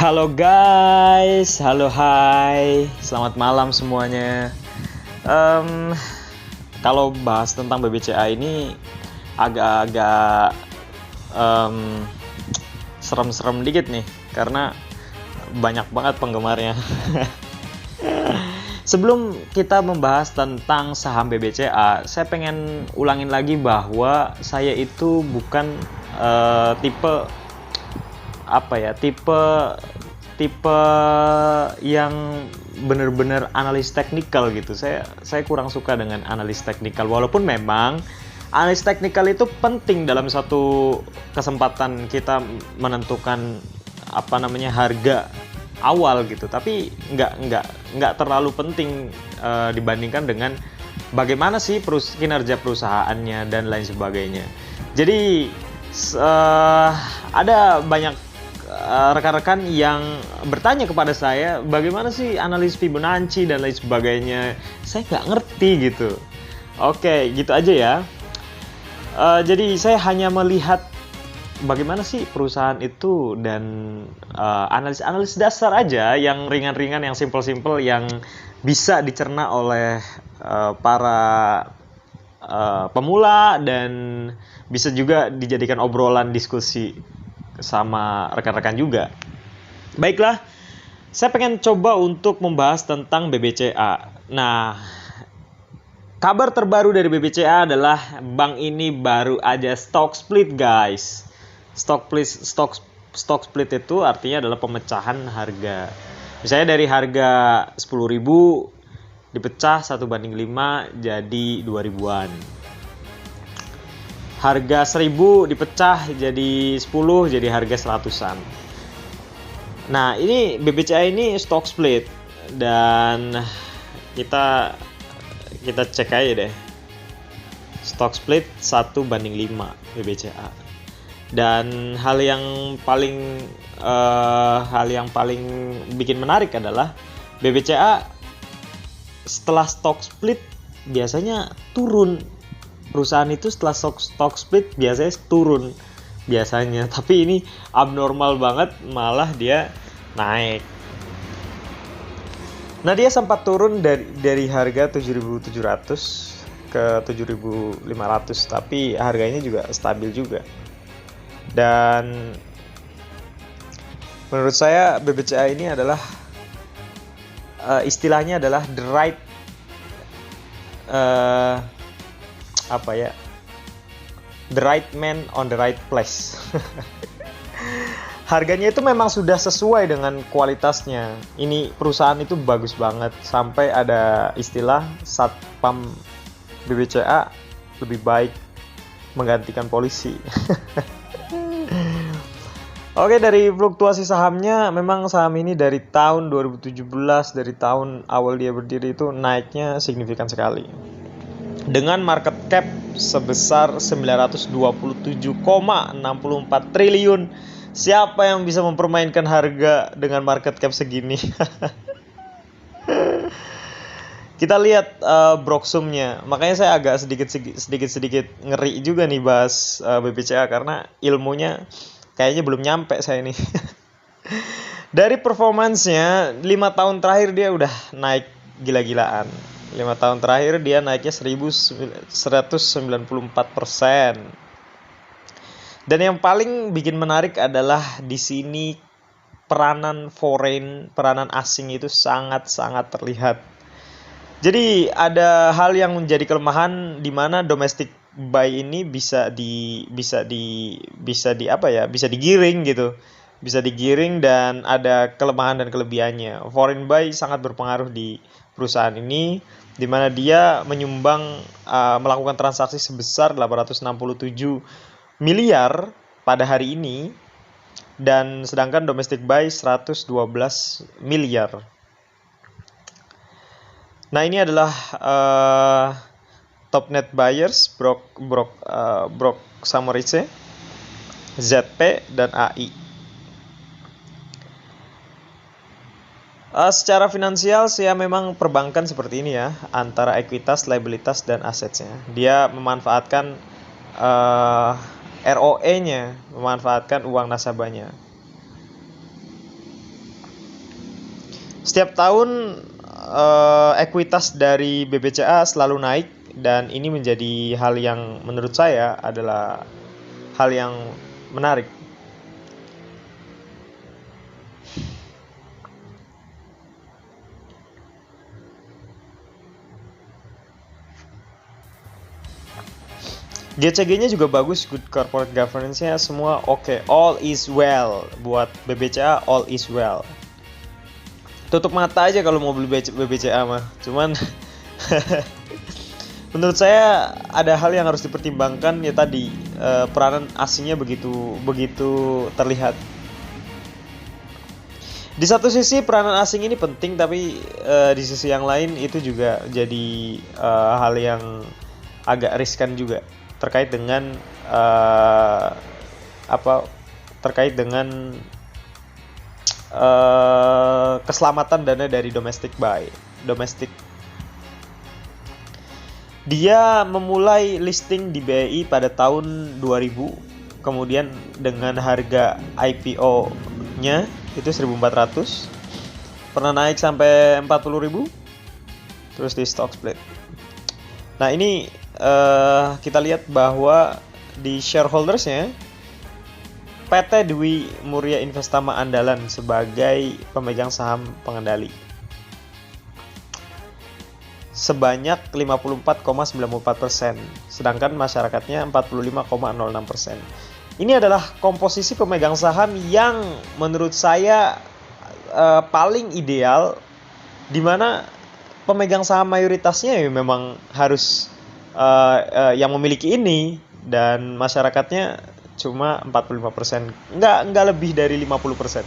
Halo guys, halo hai, selamat malam semuanya. Em, Kalau bahas tentang BBCA ini agak-agak em, serem-serem dikit nih, karena banyak banget penggemarnya. Sebelum kita membahas tentang saham BBCA, saya pengen ulangin lagi bahwa saya itu bukan tipe tipe yang benar-benar analis teknikal gitu. Saya kurang suka dengan analis teknikal, walaupun memang analis teknikal itu penting dalam satu kesempatan kita menentukan harga awal gitu, tapi nggak terlalu penting dibandingkan dengan bagaimana sih kinerja perusahaannya dan lain sebagainya. Jadi ada banyak rekan-rekan yang bertanya kepada saya, bagaimana sih analis Fibonacci dan lain sebagainya. Saya nggak ngerti gitu. Oke, gitu aja ya. Jadi saya hanya melihat bagaimana sih perusahaan itu dan analis dasar aja, yang ringan-ringan, yang simple-simple, yang bisa dicerna oleh para pemula dan bisa juga dijadikan obrolan diskusi sama rekan-rekan juga. Baiklah, saya pengen coba untuk membahas tentang BBCA. Nah, kabar terbaru dari BBCA adalah bank ini baru aja stock split, guys. Stock split itu artinya adalah pemecahan harga. Misalnya dari harga 10.000 dipecah 1/5 jadi 2.000-an. Harga 1.000 dipecah jadi 10, jadi harga 100-an. Nah, ini BBCA ini stock split, dan kita cek aja deh. Stock split 1/5 BBCA. Dan hal yang paling bikin menarik adalah BBCA setelah stock split biasanya turun. Perusahaan itu setelah stock split biasanya turun biasanya, tapi ini abnormal banget, malah dia naik. Nah, dia sempat turun dari harga 7.700 ke 7.500, tapi harganya juga stabil juga. Dan menurut saya BBCA ini adalah istilahnya adalah the right the right man on the right place. Harganya itu memang sudah sesuai dengan kualitasnya. Ini perusahaan itu bagus banget, sampai ada istilah satpam BBCA lebih baik menggantikan polisi. Oke, dari fluktuasi sahamnya, memang saham ini dari tahun 2017, dari tahun awal dia berdiri itu naiknya signifikan sekali. Dengan market cap sebesar 927,64 triliun. Siapa yang bisa mempermainkan harga dengan market cap segini? Kita lihat broksumnya. Makanya saya agak sedikit ngeri juga nih bahas BBCA, karena ilmunya kayaknya belum nyampe saya nih. Dari performansnya 5 tahun terakhir dia udah naik gila-gilaan. 5 tahun terakhir dia naiknya 1.194%. Dan yang paling bikin menarik adalah di sini peranan asing itu sangat-sangat terlihat. Jadi ada hal yang menjadi kelemahan, di mana domestic buy ini bisa digiring gitu. Bisa digiring, dan ada kelemahan dan kelebihannya. Foreign buy sangat berpengaruh di perusahaan ini, di mana dia menyumbang melakukan transaksi sebesar 867 miliar pada hari ini, dan sedangkan domestic buy 112 miliar. Nah, ini adalah top net buyers Brok Samorice, ZP dan AI. Secara finansial, saya memang perbankan seperti ini ya, antara ekuitas, liabilitas, dan asetnya. Dia memanfaatkan ROE-nya, memanfaatkan uang nasabahnya. Setiap tahun ekuitas dari BBCA selalu naik, dan ini menjadi hal yang menurut saya adalah hal yang menarik. GCG-nya juga bagus, good corporate governance-nya semua oke. All is well buat BBCA, all is well. Tutup mata aja kalau mau beli BBCA mah. Cuman menurut saya ada hal yang harus dipertimbangkan, ya tadi peranan asingnya begitu terlihat. Di satu sisi peranan asing ini penting, tapi di sisi yang lain itu juga jadi hal yang agak riskan juga terkait dengan keselamatan dana dari domestic. Dia memulai listing di BI pada tahun 2000, kemudian dengan harga IPO-nya itu 1.400, pernah naik sampai 40.000, terus di stock split. Nah ini kita lihat bahwa di shareholders-nya PT Dwi Muria Investama Andalan sebagai pemegang saham pengendali sebanyak 54,94%, sedangkan masyarakatnya 45,06%. Ini adalah komposisi pemegang saham yang menurut saya paling ideal, di mana pemegang saham mayoritasnya ya memang harus yang memiliki ini, dan masyarakatnya cuma 45%, nggak lebih dari 50%.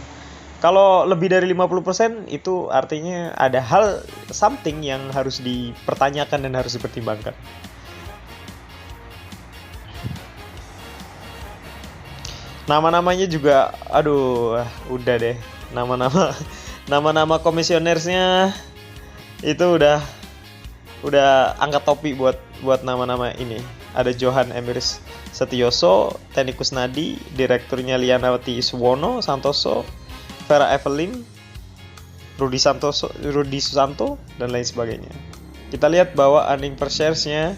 Kalau lebih dari 50% itu artinya ada hal something yang harus dipertanyakan dan harus dipertimbangkan. Nama-namanya juga, aduh, udah deh, nama-nama komisionersnya itu udah angkat topi buat nama-nama ini. Ada Johan Emiris Setioso, Teni Kusnadi, direkturnya Lianawati Santoso, Vera Evelyn, Rudi Susanto, dan lain sebagainya. Kita lihat bahwa earning per shares-nya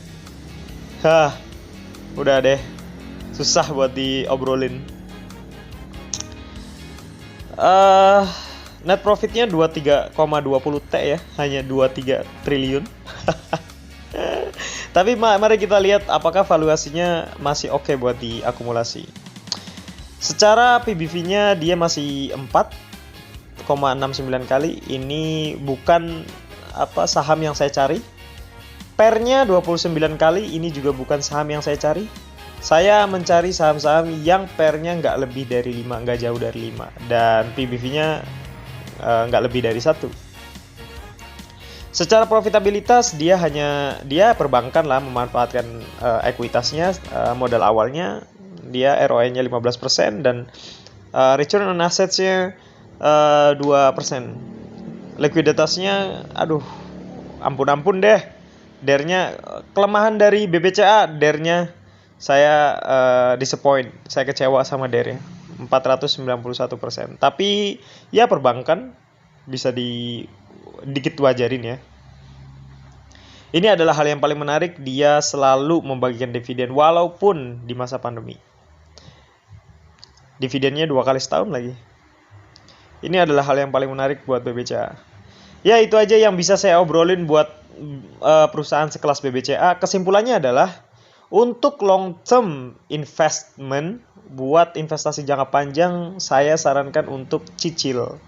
udah deh, susah buat diobrolin. Net profitnya 23,20 T ya, hanya 23 triliun. Tapi mari kita lihat apakah valuasinya masih oke buat diakumulasi. Secara PBV-nya dia masih 4,69 kali. Ini bukan saham yang saya cari. PER-nya 29 kali, ini juga bukan saham yang saya cari. Saya mencari saham-saham yang PER-nya nggak lebih dari 5, nggak jauh dari 5, dan PBV-nya nggak lebih dari 1. Secara profitabilitas dia perbankan lah, memanfaatkan ekuitasnya, modal awalnya dia ROI-nya 15% dan return on assets-nya 2%. Likuiditasnya ampun deh. DER-nya kelemahan dari BBCA, DER-nya saya disappoint, saya kecewa sama DER-nya 491%. Tapi ya perbankan bisa dikit wajarin ya. Ini adalah hal yang paling menarik, dia selalu membagikan dividen walaupun di masa pandemi. Dividennya 2 kali setahun lagi. Ini adalah hal yang paling menarik buat BBCA. Ya itu aja yang bisa saya obrolin buat perusahaan sekelas BBCA. Kesimpulannya adalah untuk long term investment, buat investasi jangka panjang, saya sarankan untuk cicil.